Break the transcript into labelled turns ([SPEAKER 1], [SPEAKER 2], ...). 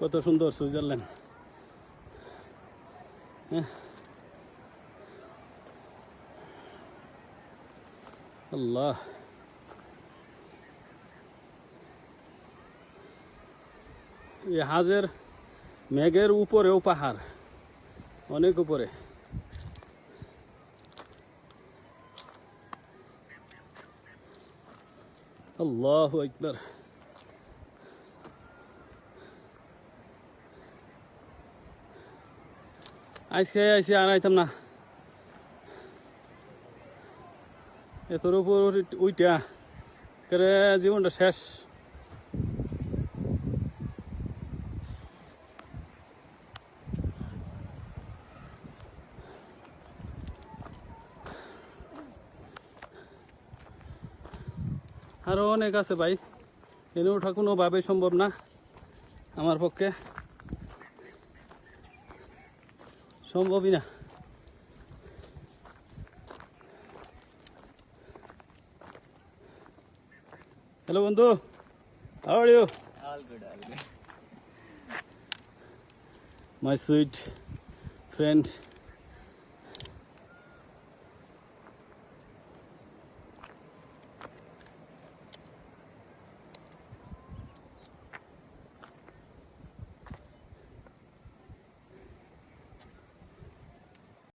[SPEAKER 1] কত সুন্দর সুইজারল্যান্ড। আল্লাহ, এই হাজের মেঘের উপরেও পাহাড়, অনেক উপরে। আল্লাহু আকবার। আজকে আইসি আর আইতাম না, এতর উপর উইটা করে জীবনটা শেষ। আরো অনেক আছে ভাই, এনে ওঠা কোনোভাবেই সম্ভব না আমার পক্ষে, সম্ভবই না। Hello, Bandhu. How are you?
[SPEAKER 2] All good, all good.
[SPEAKER 1] My sweet friend.